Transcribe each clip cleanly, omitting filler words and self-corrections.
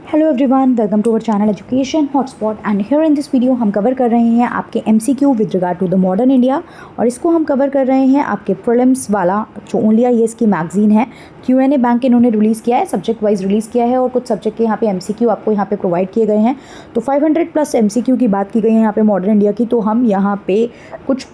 Hello everyone, welcome to our channel education hotspot and here in this video हम कवर कर रहे हैं आपके MCQ with regard to the modern India. और इसको हम कवर कर रहे हैं आपके प्रीलिम्स वाला जो ओनली आईएएस की मैगजीन है क्यूएनए बैंक इन्होंने रिलीज़ किया है, सब्जेक्ट वाइज रिलीज़ किया है और कुछ सब्जेक्ट के यहाँ पे एमसीक्यू आपको यहाँ पे प्रोवाइड किए गए हैं। तो 500 प्लस एमसीक्यू की बात की गई है यहाँ पे मॉडर्न इंडिया की। तो हम यहाँ पे कुछ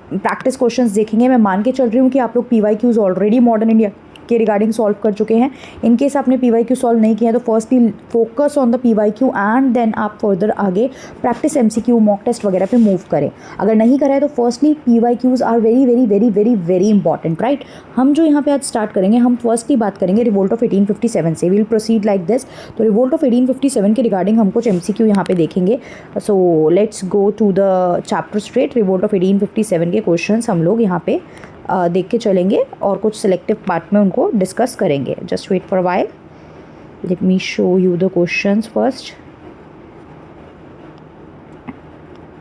प्रैक्टिस क्वेश्चंस देखेंगे। मैं मान के चल रही हूँ कि आप लोग पीवाईक्यूज़ ऑलरेडी मॉडर्न इंडिया के रिगार्डिंग सॉल्व कर चुके हैं। इन केस आपने पीवाईक्यू सॉल्व नहीं किया है तो firstly focus on the PYQ and then आप फर्दर आगे प्रैक्टिस एमसीक्यू मॉक टेस्ट वगैरह पे मूव करें। अगर नहीं करा है तो firstly PYQs are very very very very very important, right. हम जो यहाँ पे आज स्टार्ट करेंगे, हम फर्स्टली बात करेंगे रिवोल्ट ऑफ 1857 से। Will proceed like this. तो रिवोल्ट ऑफ 1857 के रिगार्डिंग हम कुछ एमसीक्यू यहाँ पे देखेंगे। So let's go to the chapter straight. Revolt of 1857 के क्वेश्चन हम लोग यहाँ पे देख के चलेंगे और कुछ सिलेक्टिव पार्ट में उनको डिस्कस करेंगे। Just wait for while, let me show you the questions first.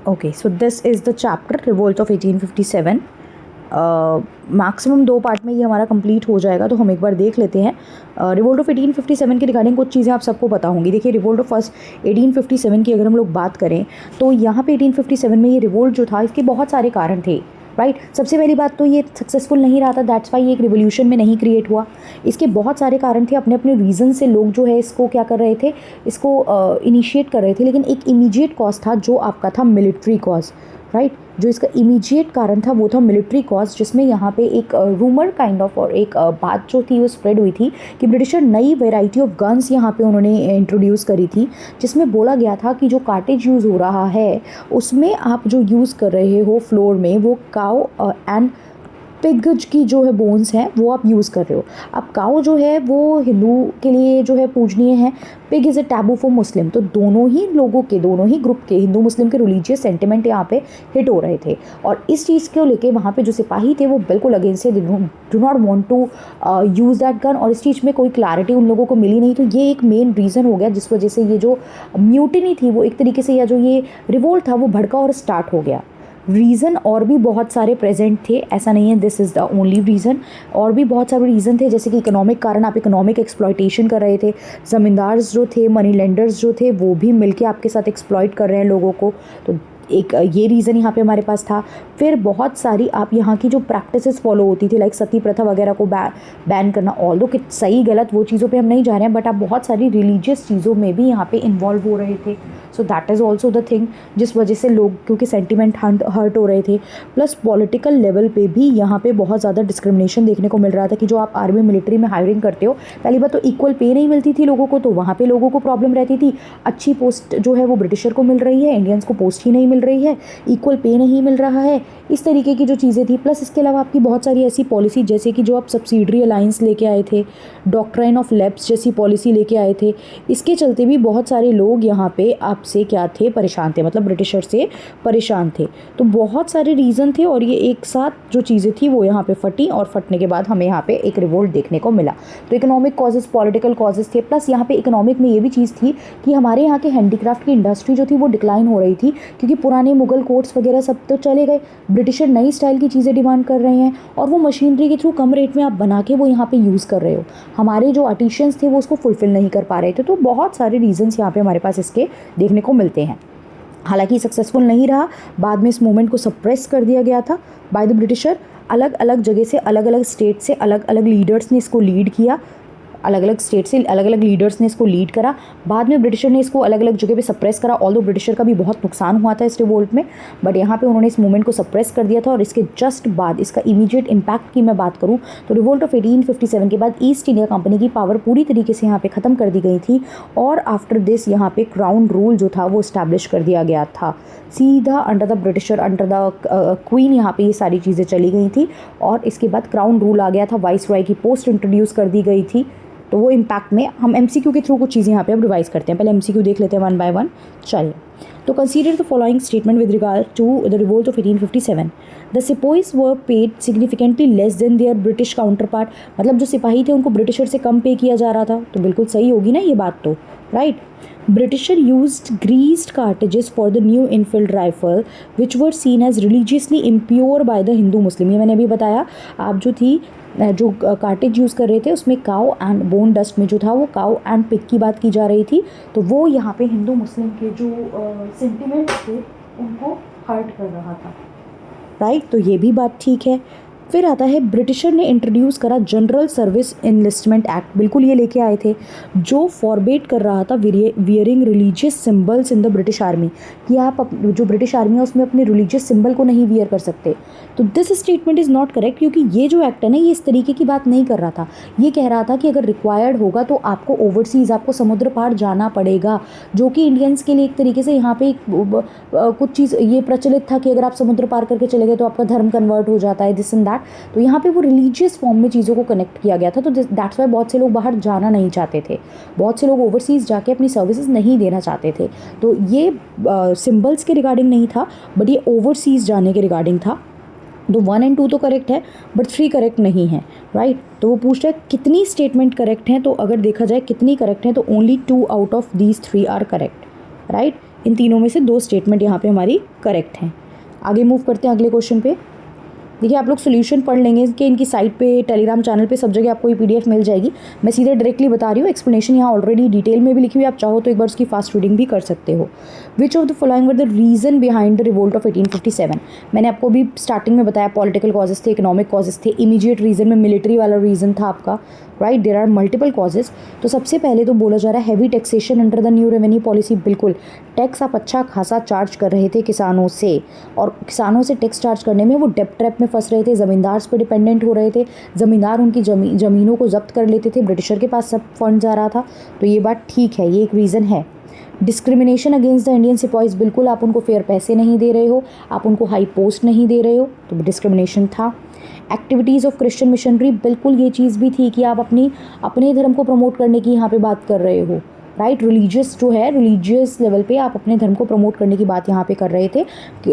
Okay, so this is the chapter revolt of 1857। Maximum 2 part में ये हमारा कंप्लीट हो जाएगा, तो हम एक बार देख लेते हैं। रिवोल्ट ऑफ 1857 के रिगार्डिंग कुछ चीज़ें आप सबको पता होंगी। देखिए, रिवोल्ट ऑफ 1857 की अगर हम लोग बात करें तो यहाँ पे 1857 में ये रिवोल्ट जो था, इसके बहुत सारे कारण थे, राइट। सबसे पहली बात तो ये सक्सेसफुल नहीं रहा था, दैट्स वाई ये एक रिवोल्यूशन में नहीं क्रिएट हुआ। इसके बहुत सारे कारण थे, अपने अपने रीज़न से लोग जो है इसको क्या कर रहे थे, इसको इनिशिएट कर रहे थे। लेकिन एक इमीडिएट कॉज था जो आपका था मिलिट्री कॉज, राइट। जो इसका इमीडिएट कारण था वो था मिलिट्री कॉज, जिसमें यहाँ पे एक रूमर काइंड ऑफ और एक बात जो थी वो स्प्रेड हुई थी कि ब्रिटिशर नई वैरायटी ऑफ गन्स यहाँ पे उन्होंने इंट्रोड्यूस करी थी, जिसमें बोला गया था कि जो कार्टेज यूज़ हो रहा है उसमें आप जो यूज़ कर रहे हो फ्लोर में वो काउ एंड पिग की जो है बोन्स हैं वो आप यूज़ कर रहे हो। अब काउ जो है वो हिंदू के लिए जो है पूजनीय है, pig is a taboo for Muslim. तो दोनों ही लोगों के, दोनों ही ग्रुप के, हिंदू मुस्लिम के रिलीजियस सेंटिमेंट यहाँ पे हिट हो रहे थे। और इस चीज़ को लेके वहाँ पे जो सिपाही थे वो बिल्कुल अगेंस्ट थे, do not want to use that gun. और इस चीज़ में कोई क्लैरिटी उन लोगों को मिली नहीं। तो ये एक मेन रीज़न हो गया जिस वजह से ये जो म्यूटिनी थी वो एक तरीके से, या जो ये रिवोल्ट था वो भड़का और स्टार्ट हो गया। रीज़न और भी बहुत सारे प्रेजेंट थे, ऐसा नहीं है this is the only reason. और भी बहुत सारे रीज़न थे, जैसे कि इकोनॉमिक कारण, आप इकोनॉमिक एक्सप्लॉयटेशन कर रहे थे। ज़मींदार्स जो थे, मनी लेंडर्स जो थे, वो भी मिलके आपके साथ एक्सप्लॉयट कर रहे हैं लोगों को। तो एक ये रीज़न यहाँ पे हमारे पास था। फिर बहुत सारी आप यहाँ की जो प्रैक्टिसेस फॉलो होती थी, लाइक सती प्रथा वगैरह को बैन करना, ऑल्दो कि सही गलत वो चीज़ों पे हम नहीं जा रहे हैं, बट आप बहुत सारी रिलीजियस चीज़ों में भी यहाँ पे इन्वॉल्व हो रहे थे। So that is also the thing जिस वजह से लोग, क्योंकि सेंटिमेंट हर्ट हो रहे थे। प्लस पॉलिटिकल लेवल पे भी यहाँ पे बहुत ज़्यादा डिस्क्रिमिनेशन देखने को मिल रहा था कि जो आप आर्मी मिलिट्री में हायरिंग करते हो, पहली बात तो इक्वल पे नहीं मिलती थी लोगों को, तो वहाँ पे लोगों को प्रॉब्लम रहती थी। अच्छी पोस्ट जो है वो ब्रिटिशर को मिल रही है, इंडियंस को पोस्ट ही नहीं मिल रही है, इक्वल पे नहीं मिल रहा है, इस तरीके की जो चीज़ें थी। प्लस इसके अलावा आपकी बहुत सारी ऐसी पॉलिसी, जैसे कि जो आप सब्सिडरी अलायंस लेके आए थे, डॉक्ट्राइन ऑफ लैप्स जैसी पॉलिसी लेके आए थे, इसके चलते भी बहुत सारे लोग यहाँ पे आपसे क्या थे, परेशान थे, मतलब ब्रिटिशर से परेशान थे। तो बहुत सारे रीज़न थे और ये एक साथ जो चीज़ें थी वो यहाँ पे फटी, और फटने के बाद हमें यहाँ पे एक रिवोल्ट देखने को मिला। तो इकोनॉमिक कॉजेज़, पॉलिटिकल कॉजेज़ थे। प्लस यहाँ पे इकोनॉमिक में ये भी चीज़ थी कि हमारे यहाँ के हैंडीक्राफ्ट की इंडस्ट्री जो थी वो डिक्लाइन हो रही थी, क्योंकि पुराने मुगल कोट्स वगैरह सब तो चले गए, ब्रिटिशर नई स्टाइल की चीज़ें डिमांड कर रहे हैं और वो मशीनरी के थ्रू कम रेट में आप बना के वो यहाँ पे यूज़ कर रहे हो। हमारे जो आर्टिशियंस थे वो उसको फुलफ़िल नहीं कर पा रहे थे। तो बहुत सारे रीजंस यहाँ पे हमारे पास इसके देखने को मिलते हैं। हालांकि सक्सेसफुल नहीं रहा, बाद में इस मूवमेंट को सप्रेस कर दिया गया था बाय द ब्रिटिशर। अलग अलग जगह से, अलग अलग स्टेट से अलग अलग लीडर्स ने इसको लीड किया, अलग अलग स्टेट से अलग अलग लीडर्स ने इसको लीड करा। बाद में ब्रिटिशर ने इसको अलग अलग जगह पे सप्रेस करा, ऑल्दो ब्रिटिशर का भी बहुत नुकसान हुआ था इस रिवोल्ट में, बट यहाँ पे उन्होंने इस मूवमेंट को सप्रेस कर दिया था। और इसके जस्ट बाद इसका इमीडिएट इम्पैक्ट की मैं बात करूँ तो रिवोल्ट ऑफ 1857 के बाद ईस्ट इंडिया कंपनी की पावर पूरी तरीके से यहाँ पे ख़त्म कर दी गई थी, और आफ्टर दिस यहाँ पे क्राउन रूल जो था वो इस्टेब्लिश कर दिया गया था। सीधा under the britisher, under the queen यहाँ पे ये सारी चीज़ें चली गई थी। और इसके बाद क्राउन रूल आ गया था, वाइस रॉय की पोस्ट इंट्रोड्यूस कर दी गई थी। तो वो इम्पैक्ट में हम एमसीक्यू के थ्रू कुछ चीज़ें यहाँ पे अब रिवाइज करते हैं। पहले एमसीक्यू देख लेते हैं वन बाय वन। चलिए, तो consider the following statement with regard to the revolt of 1857। The sepoys were paid significantly less than their British counterpart. मतलब जो सिपाही थे उनको ब्रिटिशर से कम पे किया जा रहा था। तो बिल्कुल सही होगी ना ये बात तो, right. Britisher used greased cartridges for the new Enfield rifle, which were seen as religiously impure by the Hindu Muslim. ये मैंने अभी बताया, आप जो कार्टेज यूज़ कर रहे थे उसमें काउ एंड बोन डस्ट में जो था वो काउ एंड पिग की बात की जा रही थी, तो वो यहाँ पे हिंदू मुस्लिम के जो सेंटिमेंट थे उनको हर्ट कर रहा था, राइट। तो ये भी बात ठीक है। फिर आता है ब्रिटिशर ने इंट्रोड्यूस करा जनरल सर्विस इनलिस्टमेंट एक्ट, बिल्कुल ये लेके आए थे, जो फॉरबेट कर रहा था wearing religious symbols in the British army, कि आप जो ब्रिटिश आर्मी है उसमें अपने रिलीजियस सिंबल को नहीं वियर कर सकते। तो this statement is not correct, क्योंकि ये जो एक्ट है ना ये इस तरीके की बात नहीं कर रहा था। ये कह रहा था कि अगर रिक्वायर्ड होगा तो आपको ओवरसीज़, आपको समुद्र पार जाना पड़ेगा, जो कि इंडियंस के लिए एक तरीके से यहाँ पे कुछ चीज़ ये प्रचलित था कि अगर आप समुद्र पार करके चले गए तो आपका धर्म कन्वर्ट हो जाता है, दिस एंड दैट। तो यहाँ पे वो रिलीजियस फॉर्म में चीज़ों को कनेक्ट किया गया था, तो दैट्स वाई बहुत से लोग बाहर जाना नहीं चाहते थे, बहुत से लोग ओवरसीज़ जाके अपनी सर्विसेज नहीं देना चाहते थे। तो ये सिंबल्स के रिगार्डिंग नहीं था, बट ये ओवरसीज़ जाने के रिगार्डिंग था। तो 1 और 2 तो करेक्ट है, बट 3 करेक्ट नहीं है, राइट। तो वो पूछ रहा है कितनी स्टेटमेंट करेक्ट हैं, तो अगर देखा जाए कितनी करेक्ट हैं तो only 2 out of these 3 are correct, right. इन तीनों में से 2 स्टेटमेंट यहाँ पे हमारी करेक्ट हैं। आगे मूव करते हैं अगले क्वेश्चन पे। देखिए आप लोग सोल्यूशन पढ़ लेंगे कि इनकी साइट पे, टेलीग्राम चैनल पे, सब जगह आपको ये पीडीएफ मिल जाएगी। मैं सीधे डायरेक्टली बता रही हूँ, एक्सप्लेनेशन यहाँ ऑलरेडी डिटेल में भी लिखी हुई है, आप चाहो तो एक बार उसकी फास्ट रीडिंग भी कर सकते हो। Which of the following were the reason behind the revolt of 1857? मैंने आपको भी स्टार्टिंग में बताया पॉलिटिकल कॉजेज थे, इकोनॉमिक कॉजेज थे, इमीडिएट रीज़न में मिलिट्री वाला रीज़न था आपका, right. There are multiple causes. तो सबसे पहले तो बोला जा रहा है heavy taxation under the new revenue policy. बिल्कुल, टैक्स आप अच्छा खासा चार्ज कर रहे थे किसानों से, और किसानों से टैक्स चार्ज करने में वो डेप्ट ट्रैप में फंस रहे थे, ज़मींदार पे डिपेंडेंट हो रहे थे, ज़मींदार उनकी ज़मीनों को जब्त कर लेते थे, ब्रिटिशर के पास सब फंड जा रहा था। तो ये बात ठीक है, ये एक रीज़न है। डिस्क्रिमिनेशन अगेंस्ट द इंडियन सिपाहीज, बिल्कुल आप उनको फेयर पैसे नहीं दे रहे हो, आप उनको हाई पोस्ट नहीं दे रहे हो, तो डिस्क्रिमिनेशन था। एक्टिविटीज़ ऑफ क्रिश्चियन मिशनरी, बिल्कुल ये चीज़ भी थी कि आप अपने धर्म को प्रमोट करने की यहाँ पे बात कर रहे हो, राइट। रिलीजियस जो है, रिलीजियस लेवल पे आप अपने धर्म को प्रमोट करने की बात यहाँ पे कर रहे थे,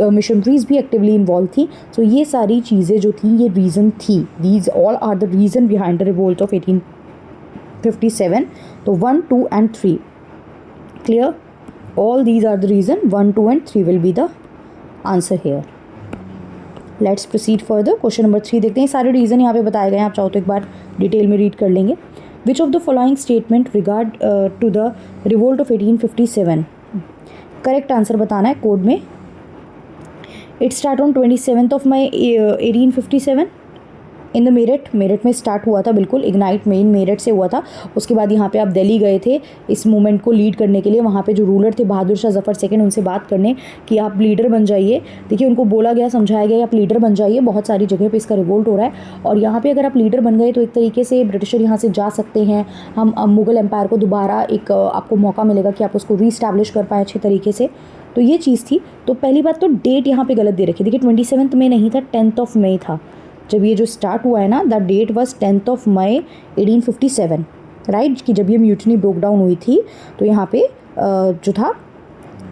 मिशनरीज भी एक्टिवली इन्वॉल्व थी। तो ये सारी चीज़ें जो थी ये रीज़न थी, these all are the reason behind the revolt of 1857। तो 1, 2 and 3 clear, all these are the reason, 1, 2 and 3 will be the answer here. Let's proceed further. Question number 3 देखते हैं। सारे रीज़न यहाँ पे बताए गए हैं, आप चाहो तो एक बार डिटेल में रीड कर लेंगे। Which of the following statement regard to the revolt of 1857? Correct answer बताना है कोड में। It start on 27 May 1857 in the Meerut में स्टार्ट हुआ था, बिल्कुल इग्नाइट मेन मेरठ से हुआ था। उसके बाद यहाँ पे आप दिल्ली गए थे इस मूवमेंट को लीड करने के लिए, वहाँ पे जो रूलर थे बहादुर शाह जफ़र सेकंड, उनसे बात करने कि आप लीडर बन जाइए। देखिए उनको बोला गया, समझाया गया आप लीडर बन जाइए, बहुत सारी जगह पे इसका रिवोल्ट हो रहा है, और यहाँ पे अगर आप लीडर बन गए तो एक तरीके से ब्रिटिशर यहाँ से जा सकते हैं, हम मुग़ल एम्पायर को दोबारा एक आपको मौका मिलेगा कि आप उसको रीस्टैब्लिश कर पाएँ अच्छे तरीके से। तो ये चीज़ थी। तो पहली बात तो डेट यहाँ पे गलत दे रखी, देखिए 27 में नहीं था, 10 मई था जब ये जो स्टार्ट हुआ है ना। The date was 10 May 1857, right, कि जब ये म्यूटनी ब्रोक डाउन हुई थी तो यहाँ पे जो था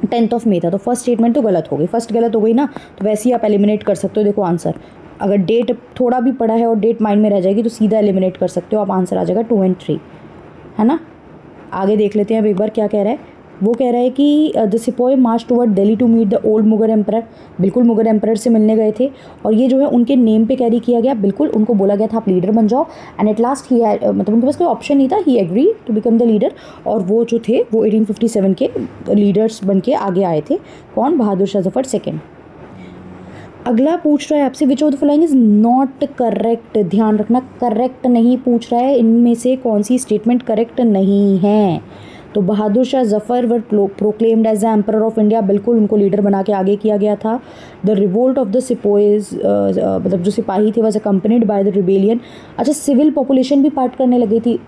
10 मई था। तो फर्स्ट स्टेटमेंट तो गलत हो गई, फर्स्ट गलत हो गई ना, तो वैसे ही आप एलिमिनेट कर सकते हो। देखो आंसर, अगर डेट थोड़ा भी पड़ा है और डेट माइंड में रह जाएगी तो सीधा एलिमिनेट कर सकते हो आप, आंसर आ जाएगा 2 और 3, है ना। आगे देख लेते हैं अब एक बार क्या कह रहा है। वो कह रहा है कि द सिपाही march toward Delhi to meet the old Mughal emperor, बिल्कुल मुगल एम्परर से मिलने गए थे, और ये जो है उनके नेम पे कैरी किया गया, बिल्कुल उनको बोला गया था आप लीडर बन जाओ, एंड एट लास्ट ही मतलब उनके पास कोई ऑप्शन नहीं था, he agree to become the leader, और वो जो थे वो 1857 के लीडर्स बन के आगे आए थे। कौन? बहादुर शाह जफ़र सेकेंड। अगला पूछ रहा है आपसे विच of the following is not correct. ध्यान रखना, करेक्ट नहीं पूछ रहा है, इनमें से कौन सी स्टेटमेंट करेक्ट नहीं है। तो Bahadur Shah Zafar were proclaimed as the emperor of India, बिल्कुल उनको लीडर बना के आगे किया गया था। The revolt of the sepoys, मतलब जो सिपाही थे was accompanied by the rebellion. अच्छा, सिविल पॉपुलेशन भी पार्ट करने लगी थी।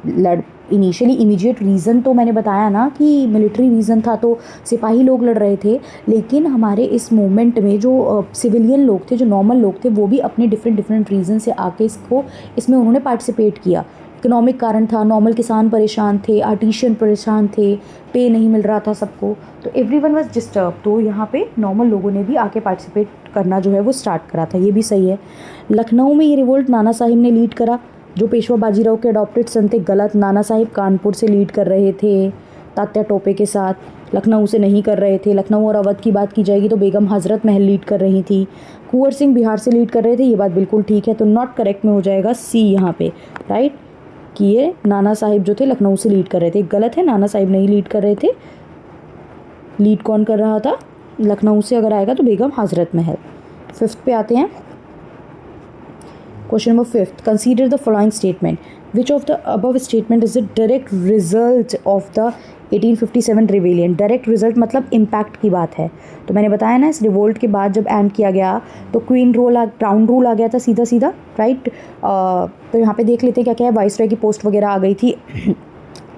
इनिशियली इमीडिएट रीज़न तो मैंने बताया ना कि मिलिट्री रीज़न था, तो सिपाही लोग लड़ रहे थे, लेकिन हमारे इस मूवमेंट में जो सिविलियन लोग थे, जो नॉर्मल लोग थे, वो भी अपने डिफरेंट रीज़न से आके इसमें उन्होंने पार्टिसिपेट किया। इकोनॉमिक कारण था, नॉर्मल किसान परेशान थे, आर्टिशियन परेशान थे, पे नहीं मिल रहा था सबको, तो एवरीवन वाज डिस्टर्ब। तो यहाँ पे नॉर्मल लोगों ने भी आके पार्टिसिपेट करना जो है वो स्टार्ट करा था, ये भी सही है। लखनऊ में ये रिवोल्ट नाना साहिब ने लीड करा, जो पेशवा बाजीराव के अडॉप्टेड सन थे, गलत। नाना साहिब कानपुर से लीड कर रहे थे, तात्या टोपे के साथ, लखनऊ से नहीं कर रहे थे। लखनऊ और अवध की बात की जाएगी तो बेगम हज़रत महल लीड कर रही थी। कुंवर सिंह बिहार से लीड कर रहे थे, ये बात बिल्कुल ठीक है। तो नॉट करेक्ट में हो जाएगा सी यहाँ पे, राइट, कि ये नाना साहिब जो थे लखनऊ से लीड कर रहे थे। गलत है, नाना साहिब नहीं लीड कर रहे थे। लीड कौन कर रहा था? लखनऊ से अगर आएगा तो बेगम हज़रत महल। 5th पे आते हैं। Question number 5, consider the following statement, which of the above statement is the direct result of the 1857 rebellion. Direct result मतलब इम्पैक्ट की बात है। तो मैंने बताया ना, इस रिवोल्ट के बाद जब एंड किया गया तो क्राउन रूल आ गया था सीधा सीधा, राइट। तो यहाँ पे देख लेते हैं क्या क्या है। वाइसरॉय की पोस्ट वगैरह आ गई थी।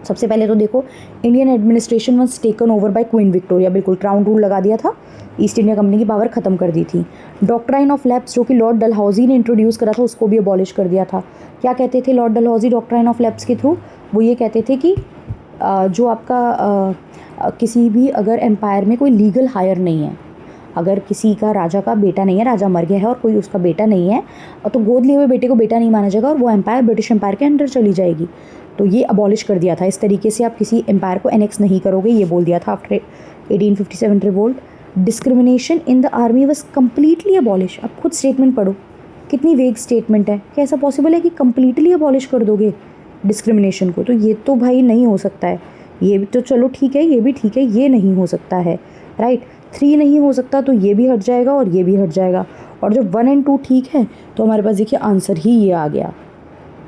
सबसे पहले तो देखो, Indian administration was taken over by queen Victoria, बिल्कुल क्राउन रूल लगा दिया था, ईस्ट इंडिया कंपनी की पावर ख़त्म कर दी थी। डॉक्ट्राइन ऑफ लैप्स जो कि लॉर्ड डलहौजी ने इंट्रोड्यूस करा था, उसको भी अबॉलिश कर दिया था। क्या कहते थे Lord Dalhousie doctrine of lapse के थ्रू? वो ये कहते थे कि जो आपका किसी भी अगर एम्पायर में कोई लीगल हायर नहीं है, अगर किसी का राजा का बेटा नहीं है, राजा मर गया है और कोई उसका बेटा नहीं है, तो गोद लिए हुए बेटे को बेटा नहीं माना जाएगा और वो एम्पायर ब्रिटिश एम्पायर के अंडर चली जाएगी। तो ये अबॉलिश कर दिया था। इस तरीके से आप किसी एम्पायर को एनेक्स नहीं करोगे, ये बोल दिया था after 1857 revolt. Discrimination in the army was completely abolish. अब खुद स्टेटमेंट पढ़ो, कितनी वेग स्टेटमेंट है। क्या ऐसा पॉसिबल है कि कम्प्लीटली अबॉलिश कर दोगे डिस्क्रिमिनेशन को? तो ये तो भाई नहीं हो सकता है। ये भी तो चलो ठीक है, ये भी ठीक है, ये नहीं हो सकता है, राइट। 3 नहीं हो सकता तो ये भी हट जाएगा और ये भी हट जाएगा। और जब 1 और 2 ठीक है तो हमारे पास देखिए आंसर ही ये आ गया,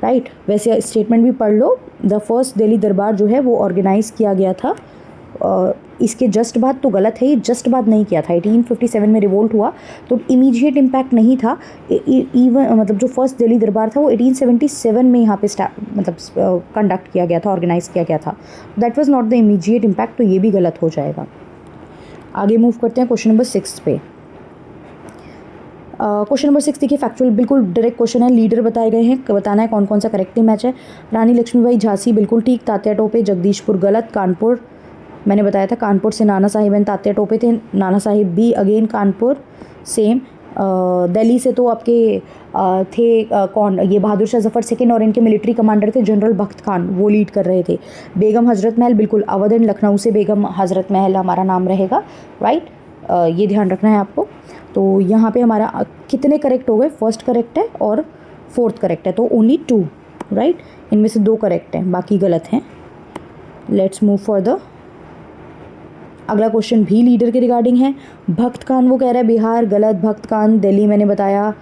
राइट। वैसे स्टेटमेंट भी पढ़ लो। द फर्स्ट दिल्ली दरबार जो है वो ऑर्गेनाइज़ किया गया था। इसके जस्ट बाद तो गलत है, ये जस्ट बाद नहीं किया था। 1857 में रिवोल्ट हुआ तो इमीडिएट इम्पैक्ट नहीं था। इवन मतलब जो फर्स्ट दिल्ली दरबार था वो 1877 में यहाँ पे मतलब कंडक्ट किया गया था, ऑर्गेनाइज़ किया गया था। That was not the immediate impact, तो ये भी गलत हो जाएगा। आगे मूव करते हैं क्वेश्चन नंबर 6 पे। क्वेश्चन नंबर 6 देखिए, फैक्चुअल बिल्कुल डायरेक्ट क्वेश्चन है। लीडर बताए गए हैं, बताना है कौन कौन सा करेक्टिव मैच है। रानी लक्ष्मीबाई झांसी बिल्कुल ठीक, तात्या टोपे जगदीशपुर गलत, कानपुर मैंने बताया था, कानपुर से नाना साहिब एंड तात्या टोपे थे। नाना साहिब भी अगेन कानपुर सेम। दिल्ली से तो आपके थे कौन, ये बहादुर शाह जफ़र सेकेंड और इनके मिलिट्री कमांडर थे जनरल बख्त खान, वो लीड कर रहे थे। बेगम हज़रत महल बिल्कुल अवध एंड लखनऊ से बेगम हज़रत महल हमारा नाम रहेगा, राइट। ये ध्यान रखना है आपको। तो यहाँ पे हमारा कितने करेक्ट हो गए? फर्स्ट करेक्ट है और 4th करेक्ट है, तो ओनली 2, राइट। इनमें से 2 करेक्ट हैं, बाकी गलत हैं। Let's move further. अगला क्वेश्चन भी लीडर के रिगार्डिंग है। भक्त खान वो कह रहा है बिहार, गलत। भक्त खान दिल्ली मैंने बताया,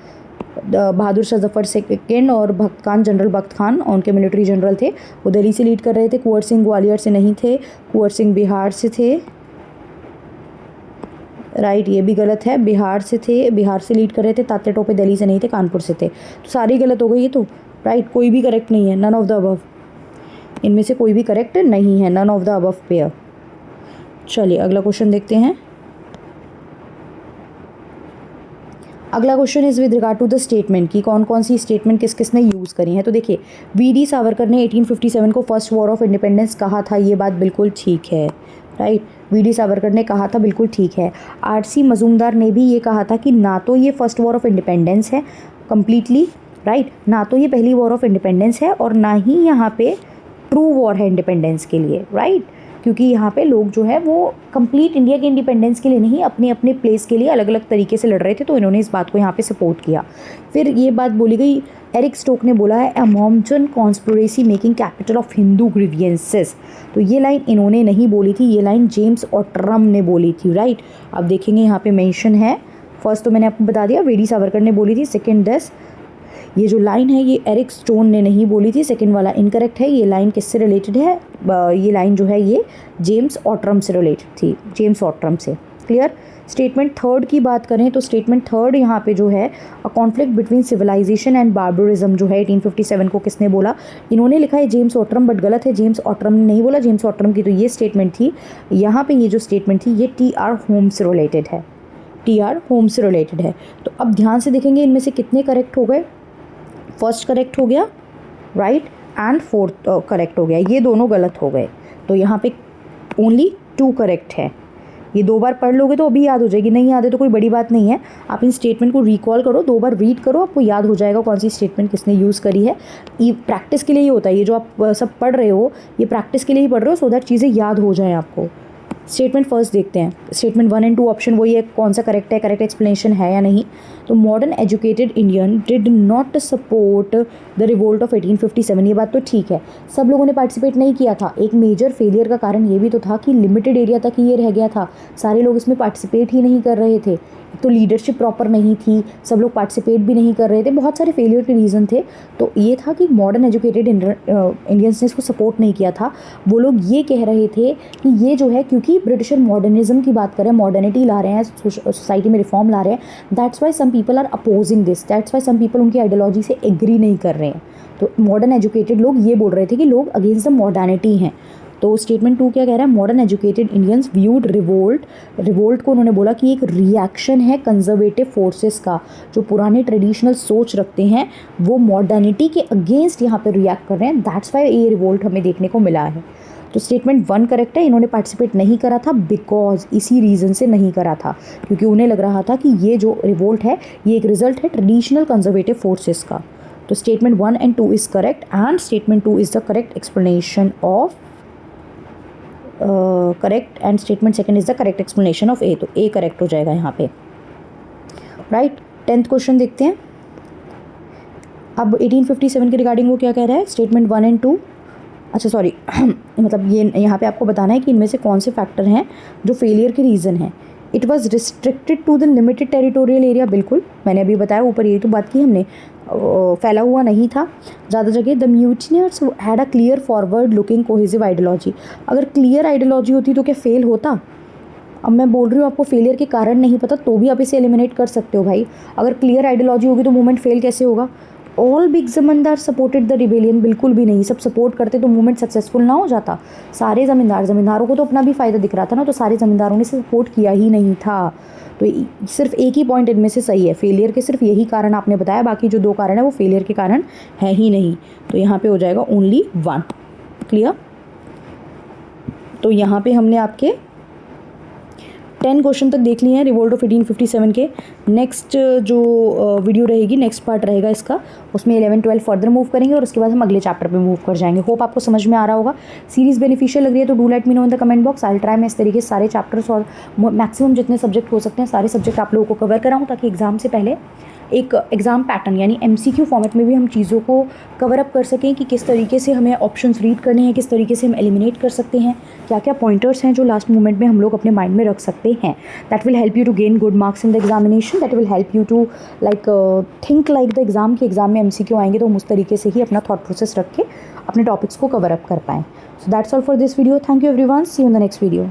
बहादुर शाह जफ़र सेकेंड और भक्त खान जनरल भक्त खान उनके मिलिट्री जनरल थे, वो दिल्ली से लीड कर रहे थे। कुंवर सिंह ग्वालियर से नहीं थे, कुंवर सिंह बिहार से थे, राइट। ये भी गलत है, बिहार से थे, बिहार से लीड कर रहे थे। तात्या टोपे दिल्ली से नहीं थे, कानपुर से थे। तो सारी गलत हो गई ये तो, राइट। कोई भी करेक्ट नहीं है, नन ऑफ द अबव। इनमें से कोई भी करेक्ट नहीं है, none of the above pair. चलिए अगला क्वेश्चन देखते हैं। अगला question is with regard to the statement की कौन कौन सी स्टेटमेंट किस किसने यूज़ करी है। तो देखिए, वी.डी. सावरकर ने 1857 को फर्स्ट वॉर ऑफ इंडिपेंडेंस कहा था, ये बात बिल्कुल ठीक है, राइट। वी.डी. सावरकर ने कहा था, बिल्कुल ठीक है। आर.सी. मजूमदार ने भी ये कहा था कि ना तो ये फर्स्ट वॉर ऑफ इंडिपेंडेंस है कम्प्लीटली, राइट, ना तो ये पहली वॉर ऑफ इंडिपेंडेंस है और ना ही यहाँ पे ट्रू वॉर है इंडिपेंडेंस के लिए, राइट। क्योंकि यहाँ पे लोग जो है वो कंप्लीट इंडिया के इंडिपेंडेंस के लिए नहीं, अपने अपने प्लेस के लिए अलग अलग तरीके से लड़ रहे थे, तो इन्होंने इस बात को यहाँ पे सपोर्ट किया। फिर ये बात बोली गई, एरिक स्टोक ने बोला है, a Mohammedan conspiracy making capital of Hindu grievances. तो ये लाइन इन्होंने नहीं बोली थी, ये लाइन जेम्स ऑटरम ने बोली थी, राइट। अब देखेंगे यहाँ पे मेंशन है। फर्स्ट तो मैंने आपको बता दिया, वी.डी. सावरकर ने बोली थी। सेकेंड दस, ये जो लाइन है ये एरिक स्टोन ने नहीं बोली थी, सेकंड वाला इनकरेक्ट है। ये लाइन किससे रिलेटेड है? ये लाइन जो है ये जेम्स ऑटरम से रिलेटेड थी, जेम्स ऑटरम से, क्लियर। स्टेटमेंट थर्ड की बात करें तो स्टेटमेंट थर्ड यहाँ पे जो है, a conflict between civilization and barbarism जो है 1857 को किसने बोला? इन्होंने लिखा है जेम्स ऑटरम, बट गलत है, जेम्स ऑटरम ने नहीं बोला। जेम्स ऑटरम की तो ये स्टेटमेंट थी, यहाँ पे ये जो स्टेटमेंट थी ये टी.आर. होम से रिलेटेड है, टी.आर. होम से रिलेटेड है। तो अब ध्यान से देखेंगे इनमें से कितने करेक्ट हो गए। फर्स्ट करेक्ट हो गया, राइट, एंड 4th करेक्ट हो गया, ये दोनों गलत हो गए। तो यहाँ पे ओनली 2 करेक्ट है। ये 2 बार पढ़ लोगे तो अभी याद हो जाएगी, नहीं याद है तो कोई बड़ी बात नहीं है। आप इन स्टेटमेंट को रिकॉल करो, 2 बार रीड करो, आपको याद हो जाएगा कौन सी स्टेटमेंट किसने यूज़ करी है। ये प्रैक्टिस के लिए ही होता है, ये जो आप सब पढ़ रहे हो ये प्रैक्टिस के लिए ही पढ़ रहे हो, सो दैट चीज़ें याद हो जाएँ आपको। स्टेटमेंट फर्स्ट देखते हैं। स्टेटमेंट 1 एंड 2 ऑप्शन वही है, कौन सा करेक्ट है, करेक्ट एक्सप्लेनेशन है या नहीं। तो modern educated Indian did not support the revolt of 1857, ये बात तो ठीक है, सब लोगों ने पार्टिसिपेट नहीं किया था। एक मेजर फेलियर का कारण ये भी तो था कि लिमिटेड एरिया तक ही ये रह गया था, सारे लोग इसमें पार्टिसिपेट ही नहीं कर रहे थे। तो लीडरशिप प्रॉपर नहीं थी, सब लोग पार्टिसिपेट भी नहीं कर रहे थे, बहुत सारे फेलियर के रीज़न थे। तो ये था कि मॉडर्न एजुकेटेड इंडियंस ने इसको सपोर्ट नहीं किया था। वो लोग ये कह रहे थे कि ये जो है, क्योंकि ब्रिटिशर मॉडर्निज्म की बात करें, मॉडर्निटी ला रहे हैं, सोसाइटी में रिफॉर्म ला रहे हैं, that's why some people are opposing this, that's why some people उनकी आइडियोलॉजी से एग्री नहीं कर रहे हैं। तो मॉडर्न एजुकेटेड लोग ये बोल रहे थे कि लोग अगेंस्ट द मॉडर्निटी हैं। तो स्टेटमेंट 2 क्या कह रहा है, modern educated Indians viewed revolt को उन्होंने बोला कि एक रिएक्शन है कंजर्वेटिव फोर्सेस का, जो पुराने ट्रेडिशनल सोच रखते हैं वो मॉडर्निटी के अगेंस्ट यहाँ पे रिएक्ट कर रहे हैं, दैट्स वाई ये रिवोल्ट हमें देखने को मिला है। तो स्टेटमेंट 1 करेक्ट है, इन्होंने पार्टिसिपेट नहीं करा था बिकॉज, इसी रीज़न से नहीं करा था क्योंकि उन्हें लग रहा था कि ये जो रिवोल्ट है ये एक रिजल्ट है ट्रेडिशनल कंजर्वेटिव फोर्सेस का। तो statement 1 and 2 is correct and statement 2 is the correct explanation of correct and statement second is the correct explanation of A. तो ए करेक्ट हो जाएगा यहाँ पे, राइट। 10th क्वेश्चन देखते हैं। अब 1857 के रिगार्डिंग वो क्या कह रहा है, स्टेटमेंट 1 एंड 2, अच्छा सॉरी मतलब ये यहाँ पे आपको बताना है कि इनमें से कौन से फैक्टर हैं जो फेलियर के रीज़न हैं। It was restricted to the limited territorial area, बिल्कुल मैंने अभी बताया ऊपर, यही तो बात की हमने, फैला हुआ नहीं था ज़्यादा जगह। The mutineers had a clear forward looking cohesive ideology, अगर क्लियर आइडियोलॉजी होती तो क्या फेल होता। अब मैं बोल रही हूँ आपको फेलियर के कारण नहीं पता तो भी आप इसे एलिमिनेट कर सकते हो भाई, अगर क्लियर आइडियोलॉजी होगी तो मूवमेंट फेल कैसे होगा। ऑल बिग जमींदार सपोर्टेड द रिबेलियन, बिल्कुल भी नहीं, सब सपोर्ट करते तो मूवमेंट सक्सेसफुल ना हो जाता। सारे ज़मींदारों को तो अपना भी फ़ायदा दिख रहा था ना, तो सारे ज़मींदारों ने सपोर्ट किया ही नहीं था। तो सिर्फ एक ही पॉइंट इनमें से सही है, फेलियर के सिर्फ यही कारण आपने बताया, बाकी जो 2 कारण है वो फेलियर के कारण है ही नहीं। तो यहाँ पे हो जाएगा ओनली 1, क्लियर। तो यहाँ पे हमने आपके 10 क्वेश्चन तक देख लिए हैं रिवोल्ट ऑफ 1857 के। नेक्स्ट जो वीडियो रहेगी, नेक्स्ट पार्ट रहेगा इसका, उसमें 11, 12 फर्दर मूव करेंगे और उसके बाद हम अगले चैप्टर पे मूव कर जाएंगे। होप आपको समझ में आ रहा होगा। सीरीज़ बेनिफिशियल लग रही है तो do let me know in the comment box. I try मैं इस तरीके से सारे चैप्टर्स और मैक्सिमम जितने सब्जेक्ट हो सकते हैं सारे सब्जेक्ट आप लोगों को कवर कराऊँ, ताकि एग्ज़ाम से पहले एक एग्ज़ाम पैटर्न यानी MCQ फॉर्मेट में भी हम चीज़ों को कवर अप कर सकें कि किस तरीके से हमें ऑप्शंस रीड करने हैं, किस तरीके से हम एलिमिनेट कर सकते हैं, क्या क्या पॉइंटर्स हैं जो लास्ट मोमेंट में हम लोग अपने माइंड में रख सकते हैं। That will help you to gain good marks in the examination, that will help you to think like the exam, कि एग्ज़ाम में MCQ आएंगे तो हम उस तरीके से ही अपना थॉट प्रोसेस रख के अपने टॉपिक्स को कवर अप कर पाएँ। So that's all for this video. Thank you everyone, see you in the next video.